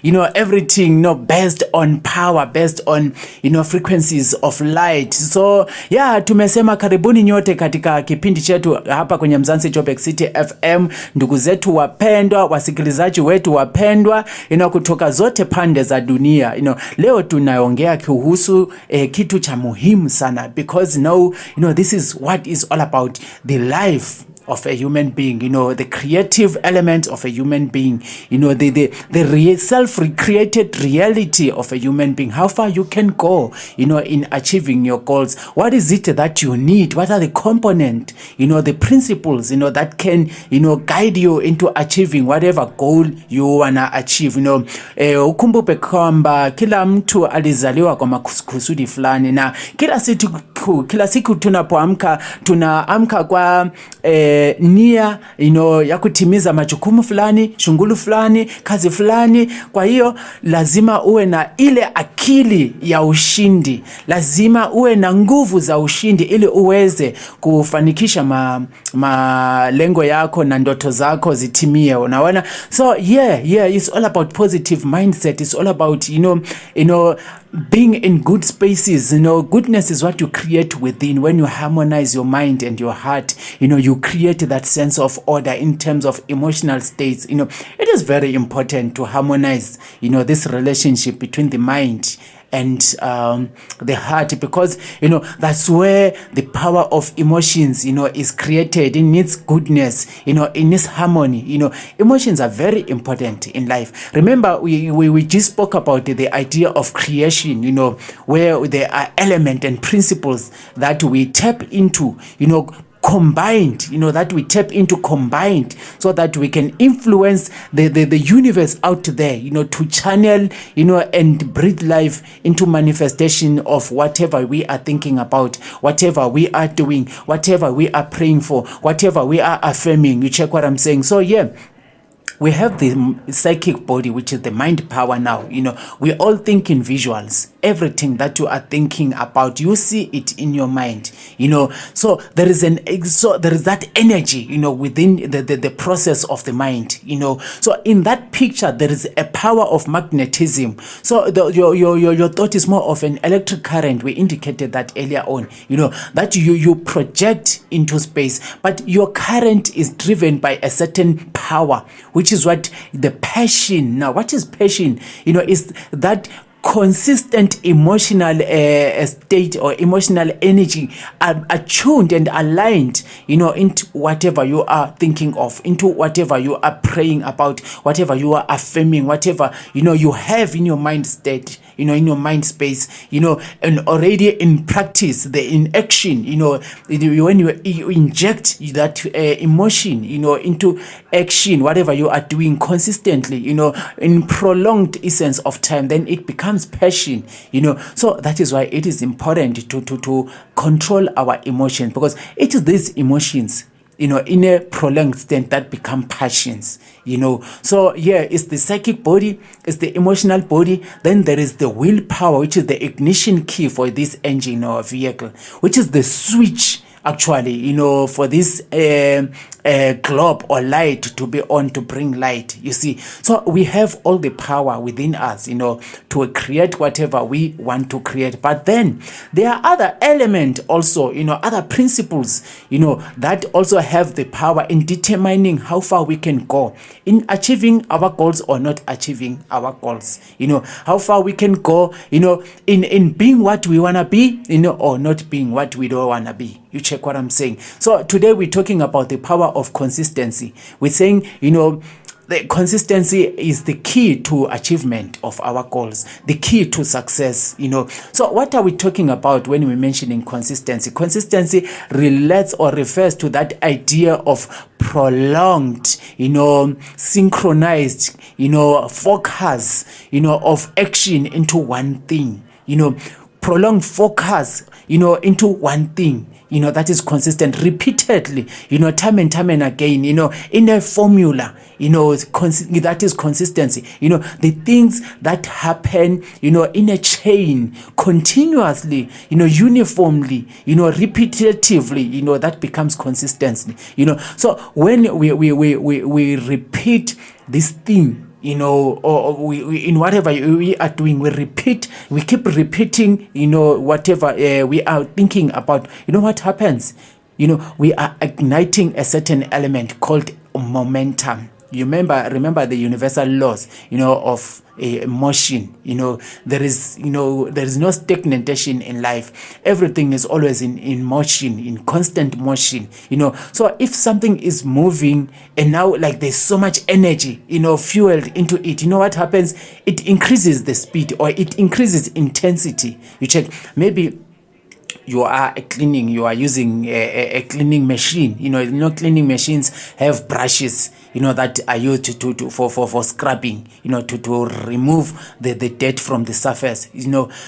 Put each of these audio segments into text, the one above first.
everything, based on power, based on, frequencies of light. So yeah, tumesema karibuni nyote katika kipindi chetu hapa kwenye Mzansi Joburg City FM. Ndugu zetu wapendwa, wasikilizaji wetu wapendwa, kutoka zote pande za dunia. Leo tunaongea kuhusu kitu cha muhimu sana, because now, this is what is all about the life of a human being, the creative element of a human being, the self-created reality of a human being, how far you can go, in achieving your goals. What is it that you need? What are the components, the principles, that can, guide you into achieving whatever goal you wanna achieve. Ukumbuke kwamba kila mtu alizaliwa kwa makusudi fulani, na kila siku tunaamka kwa nia, ya kutimiza majukumu fulani, shughuli fulani, kazi fulani. Kwa hiyo lazima uwe na ile akili ya ushindi, lazima uwe na nguvu za ushindi ili uweze kufanikisha malengo yako na ndoto zako zitimie. Unaona? So yeah, it's all about positive mindset. It's all about, being in good spaces. Goodness is what you create within. When you harmonize your mind and your heart, you create that sense of order in terms of emotional states. It is very important to harmonize, this relationship between the mind and the heart, because that's where the power of emotions is created, in its goodness, in its harmony. Emotions are very important in life. Remember, we just spoke about the idea of creation, where there are elements and principles that we tap into, combined, that we tap into combined, so that we can influence the universe out there, to channel, and breathe life into manifestation of whatever we are thinking about, whatever we are doing, whatever we are praying for, whatever we are affirming. You check what I'm saying? So yeah, we have the psychic body, which is the mind power now. We all think in visuals. Everything that you are thinking about, you see it in your mind. So there is that energy, within the process of the mind. So in that picture, there is a power of magnetism. So your thought is more of an electric current. We indicated that earlier on. That you project into space, but your current is driven by a certain power, which is what the passion. Now, what is passion? Is that consistent emotional state or emotional energy attuned and aligned, into whatever you are thinking of, into whatever you are praying about, whatever you are affirming, whatever, you have in your mind state, in your mind space, and already in practice, in action, when you inject that emotion, into action, whatever you are doing consistently, in prolonged essence of time, then it becomes passion. So that is why it is important to control our emotions, because it is these emotions, in a prolonged state, that become passions. So yeah, it's the psychic body, it's the emotional body. Then there is the willpower, which is the ignition key for this engine or vehicle, which is the switch, actually, for this globe or light to be on, to bring light, you see. So we have all the power within us, to create whatever we want to create. But then there are other elements also, other principles, that also have the power in determining how far we can go in achieving our goals or not achieving our goals. How far we can go, in being what we want to be, or not being what we don't want to be. You check what I'm saying? So today we're talking about the power of consistency. We're saying, the consistency is the key to achievement of our goals, the key to success. So what are we talking about when we're mentioning consistency? Consistency relates or refers to that idea of prolonged, synchronized, focus, of action into one thing. Prolonged focus, into one thing. That is consistent repeatedly, time and time and again, in a formula, that is consistency. The things that happen, in a chain, continuously, uniformly, repetitively, that becomes consistency. So when we repeat this thing, or we in whatever we are doing, we keep repeating, whatever we are thinking about. What happens? We are igniting a certain element called momentum. You remember the universal laws, of motion. There is no stagnation in life. Everything is always in motion, in constant motion. So if something is moving and now like there's so much energy, fueled into it, what happens? It increases the speed, or it increases intensity. You check, maybe you are using a cleaning machine. Cleaning machines have brushes, that are used for scrubbing, to remove the dirt from the surface.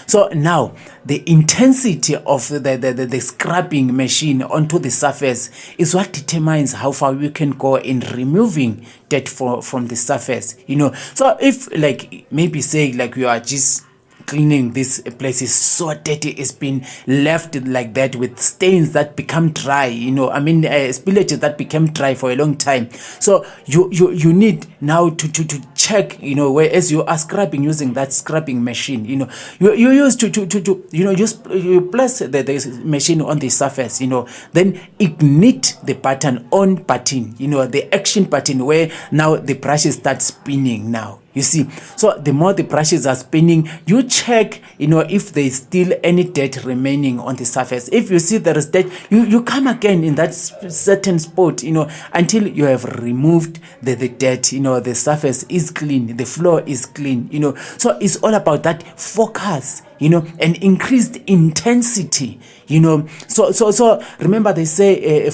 So now the intensity of the scrubbing machine onto the surface is what determines how far we can go in removing dirt from the surface. So if maybe say you are just cleaning, this place is so dirty, it's been left like that with stains that become dry, spillages that become dry for a long time. So you need now to check, where as you are scrubbing using that scrubbing machine, you use you place the machine on the surface, then ignite the on button, the action button, where now the brushes start spinning now. You see, so the more the brushes are spinning, you check, if there is still any dirt remaining on the surface. If you see there is dirt, you come again in that certain spot, until you have removed the dirt. The surface is clean, the floor is clean. So it's all about that focus, and increased intensity. So remember, they say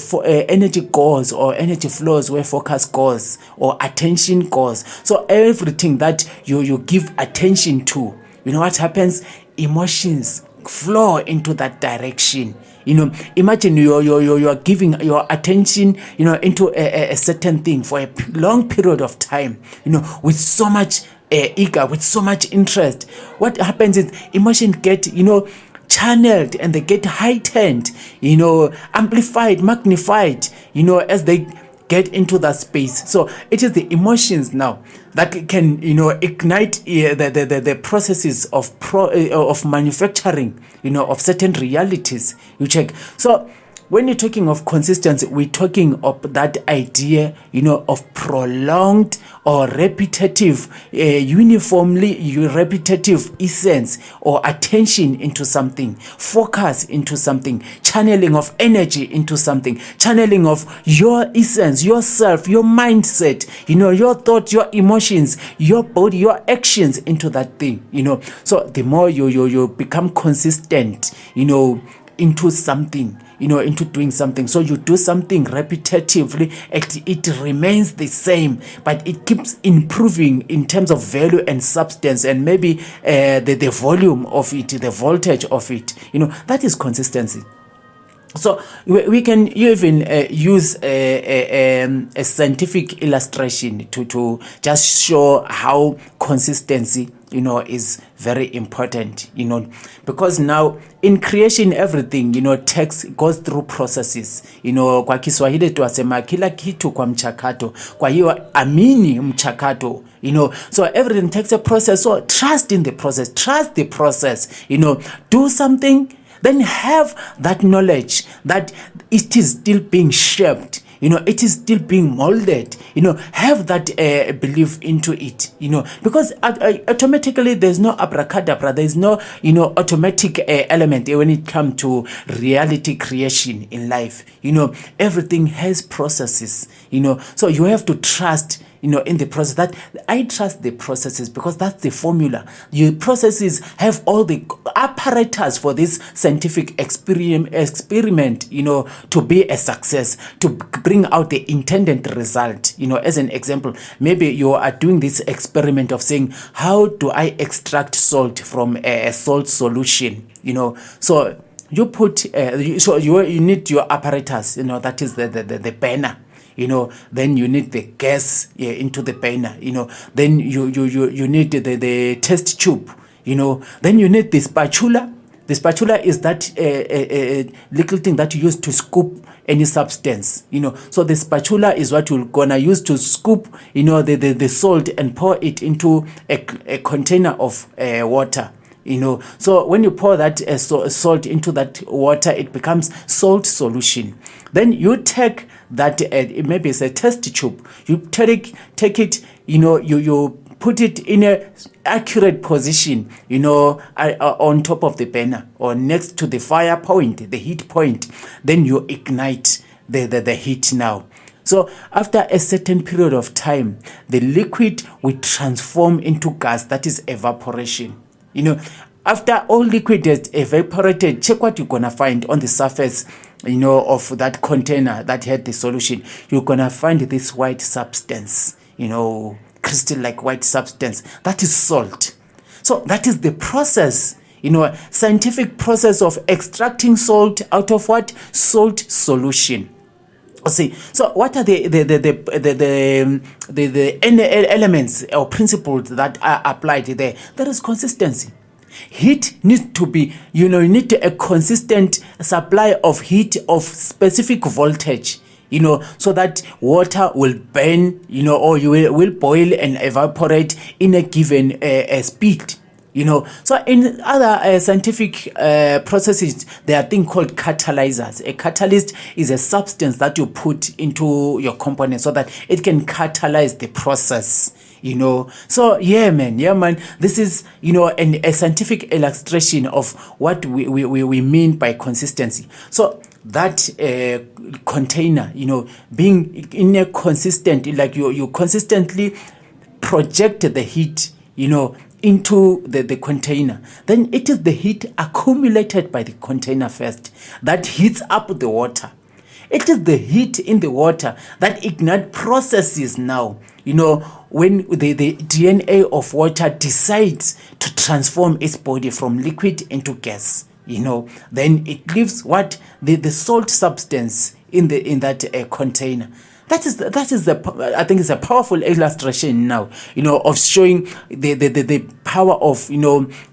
energy goes, or energy flows where focus goes, or attention goes. So everything that you give attention to, what happens? Emotions flow into that direction. Imagine you're giving your attention, into a certain thing for a long period of time, with so much eager, with so much interest. What happens is emotions get, channeled, and they get heightened, amplified, magnified, as they get into that space. So it is the emotions now that can, ignite the processes of manufacturing, of certain realities. You check. So when you're talking of consistency, we're talking of that idea, of prolonged or repetitive, uniformly repetitive essence or attention into something, focus into something, channeling of energy into something, channeling of your essence, yourself, your mindset, your thoughts, your emotions, your body, your actions into that thing. So the more you become consistent, into something, into doing something. So you do something repetitively, it remains the same, but it keeps improving in terms of value and substance, and maybe the volume of it, the voltage of it. That is consistency. So we can even use a scientific illustration to just show how consistency, is very important, because now in creation everything, goes through processes. Kwa Kiswahili tuwasema kila kitu kwa mchakato. Kwa hiyo amini mchakato. So everything takes a process. So trust in the process. Trust the process. Do something, then have that knowledge that it is still being shaped. It is still being molded. Have that belief into it. Because automatically there's no abracadabra. There's no, automatic element when it comes to reality creation in life. Everything has processes. So you have to trust, in the process. That I trust the processes, because that's the formula. Your processes have all the apparatus for this scientific experiment, to be a success, to bring out the intended result. As an example, maybe you are doing this experiment of saying, how do I extract salt from a salt solution? So you put, you need your apparatus, that is the burner. Then you need the gas into the burner. Then you need the test tube. Then you need the spatula. The spatula is that little thing that you use to scoop any substance, So the spatula is what you're gonna use to scoop, the salt and pour it into a container of water. So when you pour that salt into that water, it becomes salt solution. Then you take that, maybe it's a test tube. You take it, you put it in a accurate position, on top of the burner or next to the fire point, the heat point. Then you ignite the heat now. So after a certain period of time, the liquid will transform into gas, that is evaporation. After all liquid is evaporated, check what you're going to find on the surface, of that container that had the solution. You're going to find this white substance, crystal-like white substance. That is salt. So that is the process, scientific process of extracting salt out of what? Salt solution. See, so what are the elements or principles that are applied there? There is consistency. Heat needs to be, you need a consistent supply of heat of specific voltage, so that water will burn, or you will boil and evaporate in a given speed. So in other scientific processes, there are things called catalyzers. A catalyst is a substance that you put into your component so that it can catalyze the process. So yeah man, this is a scientific illustration of what we mean by consistency. So that container, being in a consistent, like you consistently project the heat, into the container. Then it is the heat accumulated by the container first that heats up the water. It is the heat in the water that ignite processes now. When the DNA of water decides to transform its body from liquid into gas, then it leaves what? The salt substance in that container. That is I think it's a powerful illustration now, of showing the power of,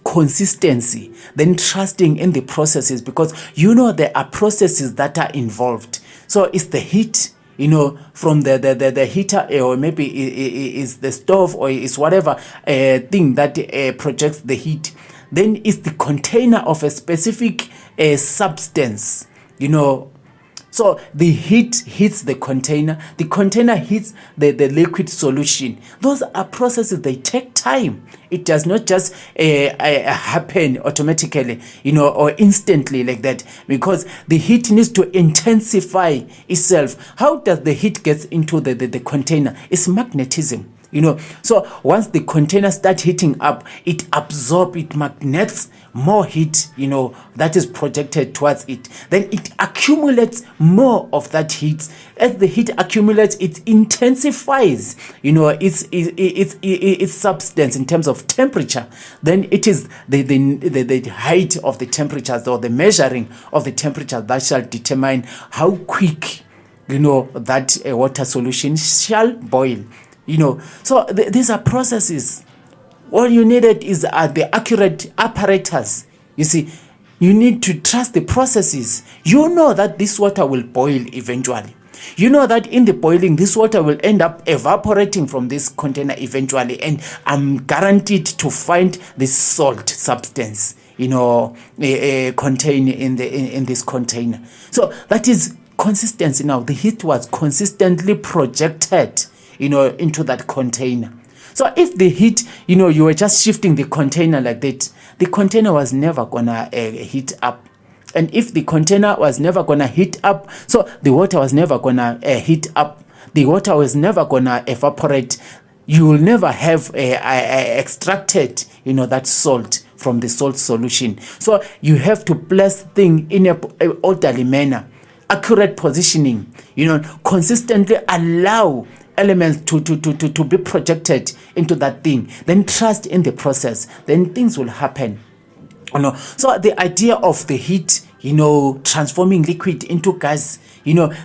consistency, then trusting in the processes, because there are processes that are involved. So it's the heat, from the heater, or maybe is the stove, or is whatever thing that projects the heat. Then it's the container of a specific substance, So the heat hits the container hits the liquid solution. Those are processes, they take time. It does not just happen automatically, or instantly like that, because the heat needs to intensify itself. How does the heat get into the container? It's magnetism. So once the container starts heating up, it absorbs, it magnets more heat, that is projected towards it. Then it accumulates more of that heat. As the heat accumulates, it intensifies, its substance in terms of temperature. Then it is the height of the temperatures, or the measuring of the temperature, that shall determine how quick, that water solution shall boil. So these are processes. All you needed is the accurate apparatus. You see, you need to trust the processes. That this water will boil eventually. That in the boiling, this water will end up evaporating from this container eventually, and I'm guaranteed to find this salt substance, contained in this container. So that is consistency. Now the heat was consistently projected into that container. So if the heat, you were just shifting the container like that, the container was never gonna heat up. And if the container was never gonna heat up, so the water was never gonna heat up, the water was never gonna evaporate, you will never have extracted, that salt from the salt solution. So you have to place things in a orderly manner, accurate positioning, consistently allow elements to be projected into that thing, then trust in the process, then things will happen. So the idea of the heat, transforming liquid into gas.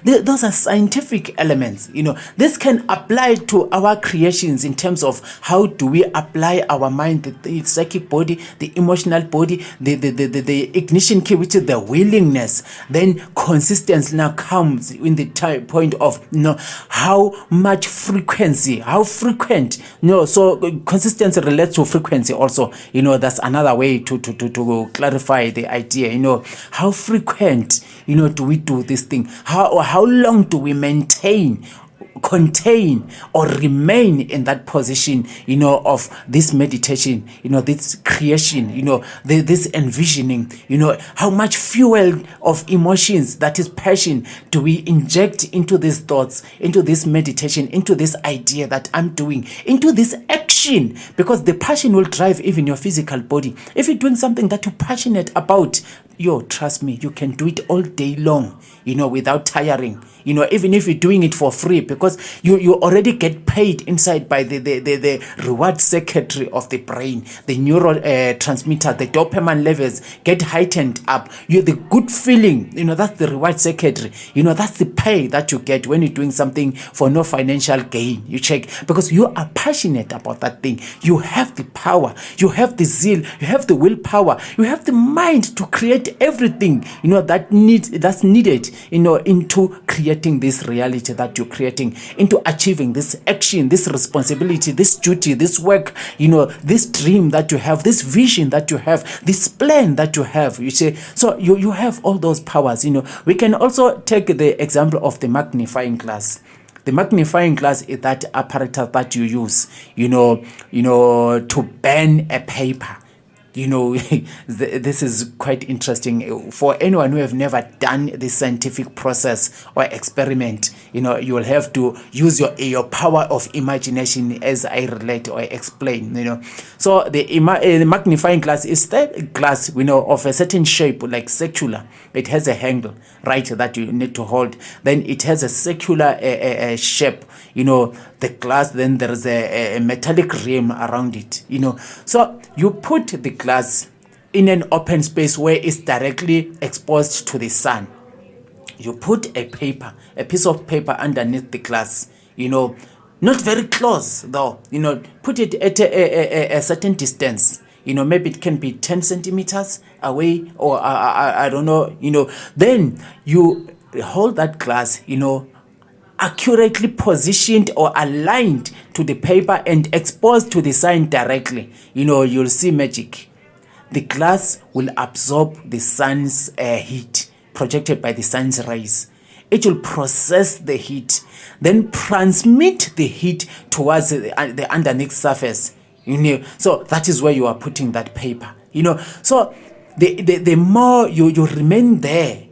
Those are scientific elements. This can apply to our creations in terms of how do we apply our mind, the psychic body, the emotional body, the ignition key, which is the willingness. Then consistency now comes in the point of how much frequency, how frequent. So consistency relates to frequency also. That's another way to clarify the idea. How frequent do we do this thing? How long do we maintain, contain, or remain in that position of this meditation, this creation, this envisioning? How much fuel of emotions, that is passion, do we inject into these thoughts, into this meditation, into this idea that I'm doing, into this action? Because the passion will drive even your physical body. If you're doing something that you're passionate about, trust me, you can do it all day long, without tiring. Even if you're doing it for free, because you already get paid inside by the reward circuitry of the brain, the neurotransmitter, the dopamine levels get heightened up. The good feeling, that's the reward circuitry. That's the pay that you get when you're doing something for no financial gain. You check, because you are passionate about that thing. You have the power, you have the zeal, you have the willpower, you have the mind to create everything that's needed into creating this reality that you're creating, into achieving this action, this responsibility, this duty, this work, this dream that you have, this vision that you have, this plan that you have. You see, so you have all those powers. We can also take the example of the magnifying glass. The magnifying glass is that apparatus that you use to burn a paper. This is quite interesting for anyone who have never done this scientific process or experiment. You will have to use your power of imagination as I relate or explain. So the magnifying glass is that glass of a certain shape, like circular. It has a handle, right, that you need to hold. Then it has a circular shape. The glass, then there is a metallic rim around it. So you put the glass in an open space where it's directly exposed to the sun. You put a piece of paper underneath the glass, not very close though, put it at a certain distance. Maybe it can be 10 centimeters away, or I don't know, then you hold that glass, accurately positioned or aligned to the paper and exposed to the sun directly. You'll see magic. The glass will absorb the sun's heat projected by the sun's rays. It will process the heat, then transmit the heat towards the underneath surface. So that is where you are putting that paper. So the more you remain there,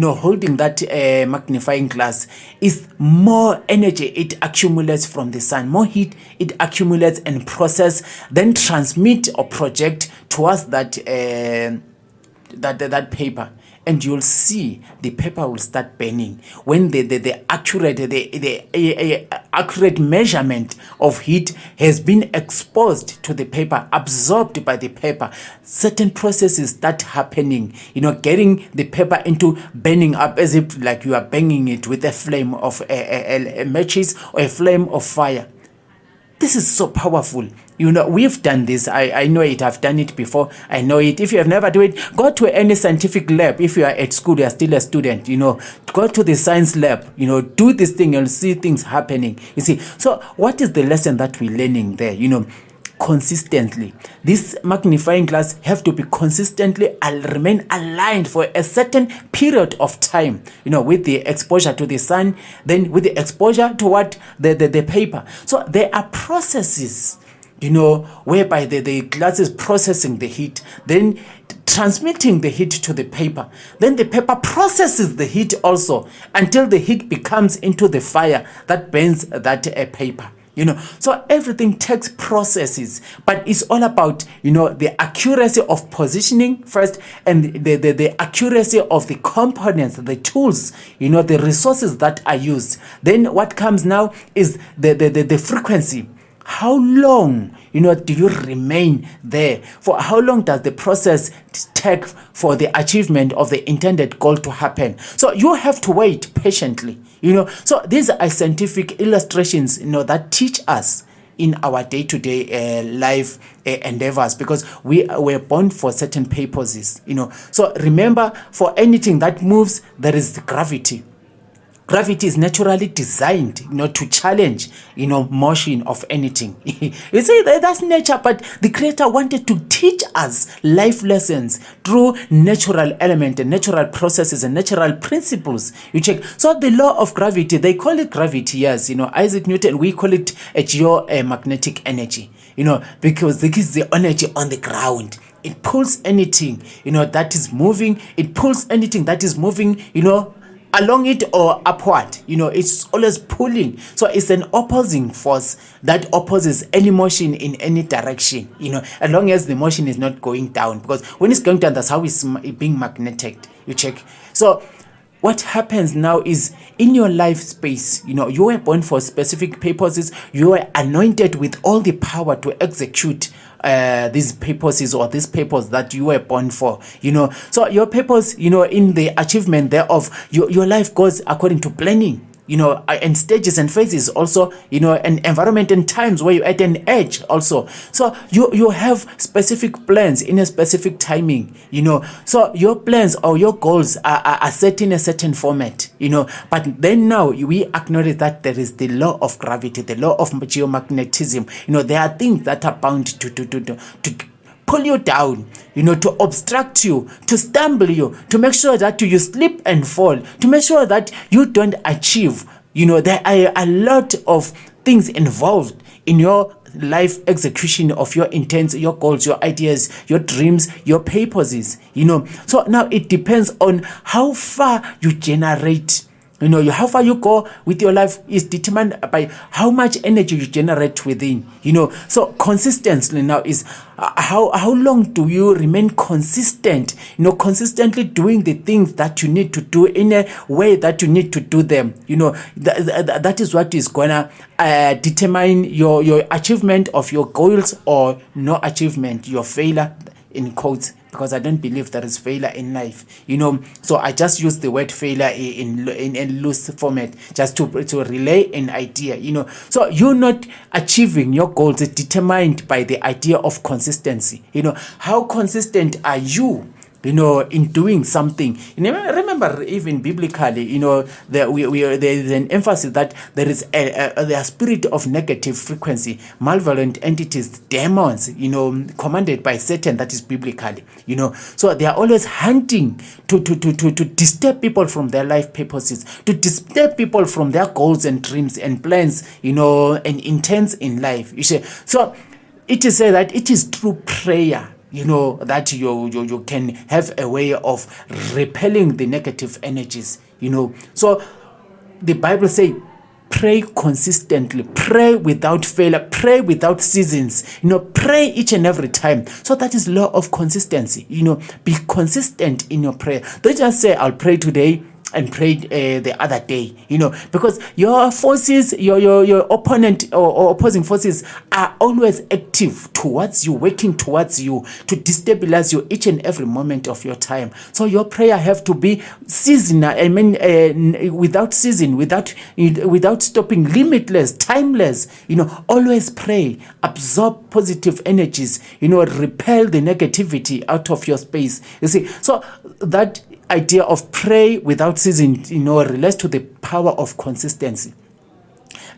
holding that magnifying glass, is more energy it accumulates from the sun, more heat it accumulates and process, then transmit or project towards that paper. And you'll see the paper will start burning when the accurate measurement of heat has been exposed to the paper, absorbed by the paper. Certain processes start happening, getting the paper into burning up, as if like you are banging it with a flame of a matches or a flame of fire. This is so powerful. We've done this. I know it. I've done it before. I know it. If you have never done it, go to any scientific lab. If you are at school, you are still a student, go to the science lab, do this thing and see things happening. You see, so what is the lesson that we're learning there? Consistently, this magnifying glass have to be consistently remain aligned for a certain period of time, with the exposure to the sun, then with the exposure to what the paper. So there are processes, whereby the glass is processing the heat, then transmitting the heat to the paper. Then the paper processes the heat also until the heat becomes into the fire that burns that paper. So everything takes processes, but it's all about, the accuracy of positioning first, and the accuracy of the components, the tools, the resources that are used. Then what comes now is the frequency. How long, do you remain there? For how long does the process take for the achievement of the intended goal to happen? So you have to wait patiently, So these are scientific illustrations, that teach us in our day-to-day life endeavors, because we were born for certain purposes, So remember, for anything that moves, there is gravity. Gravity is naturally designed, to challenge, motion of anything. You see, that's nature, but the Creator wanted to teach us life lessons through natural element and natural processes and natural principles. You check. So the law of gravity, they call it gravity, yes. Isaac Newton, we call it a geomagnetic energy, because this is the energy on the ground. It pulls anything, that is moving. It pulls anything that is moving, along it or upward, it's always pulling. So it's an opposing force that opposes any motion in any direction, as long as the motion is not going down, because when it's going down, that's how it's being magnetic. You check. So what happens now is, in your life space, you were born for specific purposes. You were anointed with all the power to execute these purposes or this purpose that you were born for, So your purpose, in the achievement thereof, your life goes according to planning, and stages and phases also, and environment and times where you're at an edge also. So you have specific plans in a specific timing, So your plans or your goals are set in a certain format, But then now we acknowledge that there is the law of gravity, the law of geomagnetism. There are things that are bound to pull you down, to obstruct you, to stumble you, to make sure that you slip and fall, to make sure that you don't achieve. There are a lot of things involved in your life execution of your intents, your goals, your ideas, your dreams, your purposes, So now it depends on how far you generate. How far you go with your life is determined by how much energy you generate within, So consistency now is how long do you remain consistent, consistently doing the things that you need to do in a way that you need to do them, that is what is gonna determine your achievement of your goals or no achievement, your failure, in quotes, because I don't believe there is failure in life, So I just use the word failure in a loose format, just to relay an idea, So you're not achieving your goals is determined by the idea of consistency. How consistent are you? In doing something. Remember, even biblically, there is an emphasis that there is the spirit of negative frequency, malevolent entities, demons, commanded by Satan. That is biblically, So they are always hunting to disturb people from their life purposes, to disturb people from their goals and dreams and plans, and intents in life. You see, so it is said that it is through prayer, that you can have a way of repelling the negative energies, So the Bible says, pray consistently, pray without failure, pray without seasons, pray each and every time. So that is law of consistency, be consistent in your prayer. Don't just say, I'll pray today and pray the other day, because your forces, your opponent or opposing forces are always active towards you, working towards you to destabilize you each and every moment of your time. So your prayer have to be seasonal, without season, without stopping, limitless, timeless, always pray, absorb positive energies, repel the negativity out of your space. You see, so that idea of pray without ceasing, relates to the power of consistency.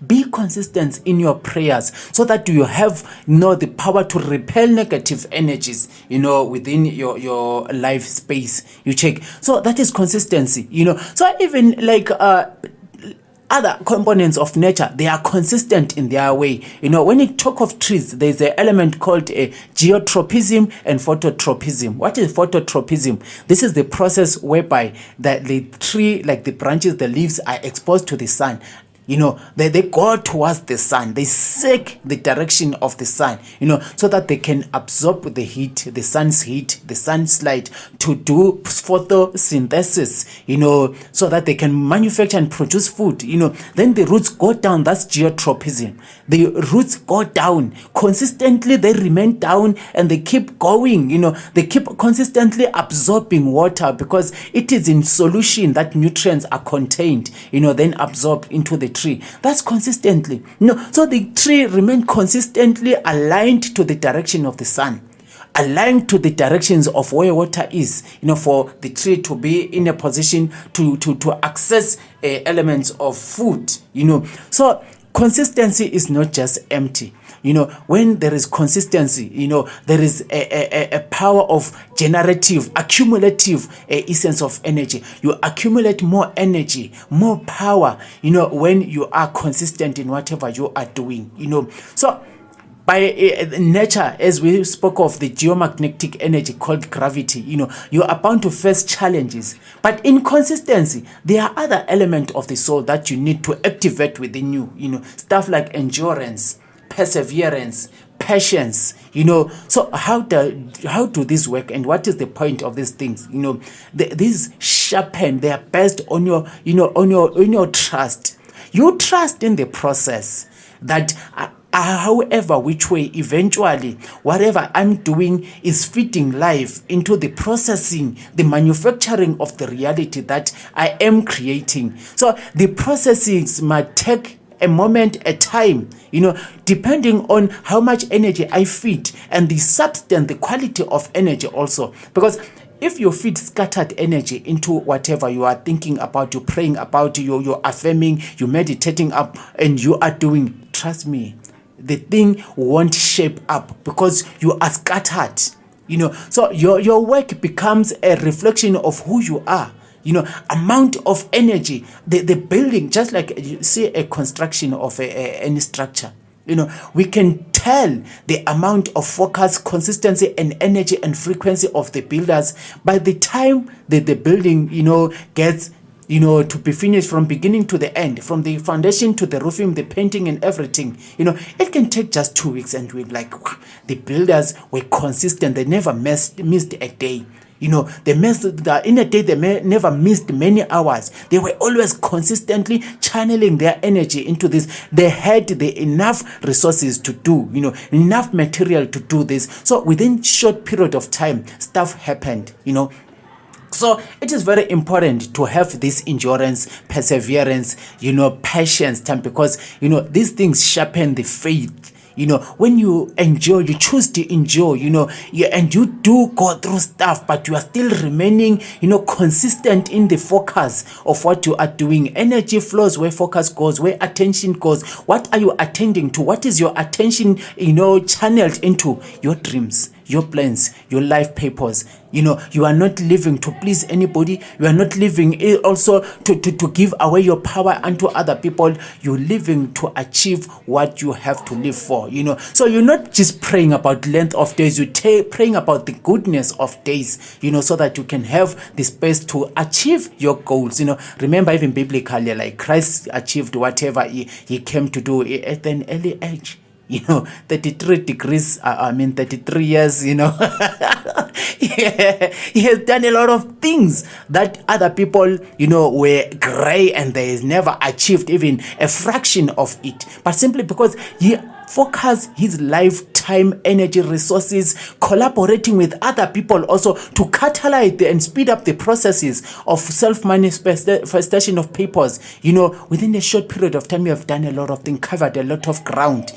Be consistent in your prayers so that you have the power to repel negative energies within your life space. You check. So that is consistency. So even like other components of nature, they are consistent in their way. When you talk of trees, there's an element called geotropism and phototropism. What is phototropism? This is the process whereby the tree, like the branches, the leaves, are exposed to the sun. They go towards the sun. They seek the direction of the sun, so that they can absorb the heat, the sun's light, to do photosynthesis, so that they can manufacture and produce food, Then the roots go down. That's geotropism. The roots go down. Consistently, they remain down and they keep going, They keep consistently absorbing water because it is in solution that nutrients are contained, then absorbed into the tree. That's consistently. So the tree remains consistently aligned to the direction of the sun, aligned to the directions of where water is, for the tree to be in a position to access elements of food, So consistency is not just empty. When there is consistency, there is a power of generative, accumulative essence of energy. You accumulate more energy, more power, when you are consistent in whatever you are doing, So by nature, as we spoke of the geomagnetic energy called gravity, you are bound to face challenges. But in consistency, there are other elements of the soul that you need to activate within you, stuff like endurance, perseverance, patience, So how do these work, and what is the point of these things? These sharpen. They are based on your trust. You trust in the process that however which way, eventually whatever I'm doing is fitting life into the processing, the manufacturing of the reality that I am creating. So the processes might take a moment, a time, depending on how much energy I feed and the substance, the quality of energy also. Because if you feed scattered energy into whatever you are thinking about, you're praying about, you're affirming, you're meditating up, and you are doing, trust me, the thing won't shape up because you are scattered. So your work becomes a reflection of who you are. Amount of energy, the building, just like you see a construction of any structure, we can tell the amount of focus, consistency, and energy and frequency of the builders by the time that the building, gets, to be finished from beginning to the end, from the foundation to the roofing, the painting and everything. It can take just 2 weeks, and we're like, the builders were consistent. They never missed a day. They missed in a day. They never missed many hours. They were always consistently channeling their energy into this. They had the enough resources to do, enough material to do this. So within short period of time, stuff happened, So it is very important to have this endurance, perseverance, patience, time, because, these things sharpen the faith. When you enjoy, you choose to enjoy, and you do go through stuff, but you are still remaining, consistent in the focus of what you are doing. Energy flows where focus goes, where attention goes. What are you attending to? What is your attention, channeled into? Your dreams, your plans, your life purpose. You are not living to please anybody. You are not living also to give away your power unto other people. You're living to achieve what you have to live for, So you're not just praying about length of days. You're praying about the goodness of days, so that you can have the space to achieve your goals. Remember, even biblically, like Christ achieved whatever he came to do at an early age. 33 degrees, 33 years, yeah, he has done a lot of things that other people, were gray and they never achieved even a fraction of it. But simply because he focused his lifetime energy resources collaborating with other people also to catalyze and speed up the processes of self-manifestation of purpose. Within a short period of time, you have done a lot of things, covered a lot of ground.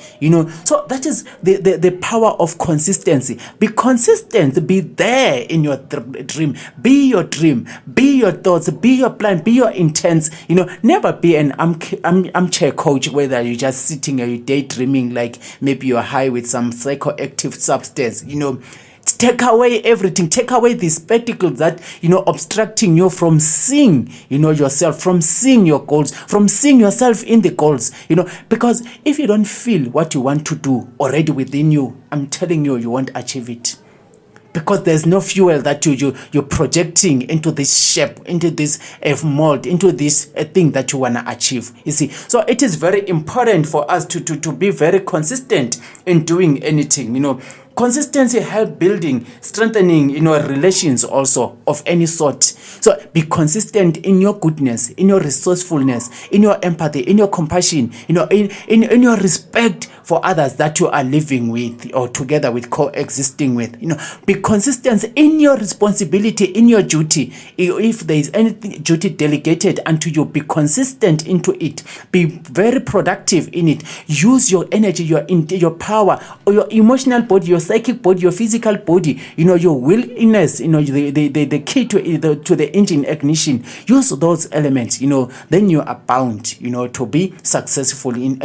So that is the power of consistency. Be consistent, be there in your dream, be your dream, be your thoughts, be your plan, be your intents. Never be an armchair coach, whether you're just sitting or you're daydreaming, like maybe you're high with some psychoactive substance. Take away everything. Take away the spectacles that, obstructing you from seeing, yourself, from seeing your goals, from seeing yourself in the goals, because if you don't feel what you want to do already within you, I'm telling you, you won't achieve it. because there's no fuel that you're projecting into this shape, into this mold, into this thing that you want to achieve. You see, so it is very important for us to be very consistent in doing anything. Consistency help building, strengthening, relations also of any sort. So be consistent in your goodness, in your resourcefulness, in your empathy, in your compassion, in your respect for others that you are living with or together with, coexisting with. Be consistent in your responsibility, in your duty. If there is any duty delegated unto you, be consistent into it. Be very productive in it. Use your energy, your power, or your emotional body, your psychic body, your physical body, your willingness, the key to the engine ignition. Use those elements, then you are bound, to be successful in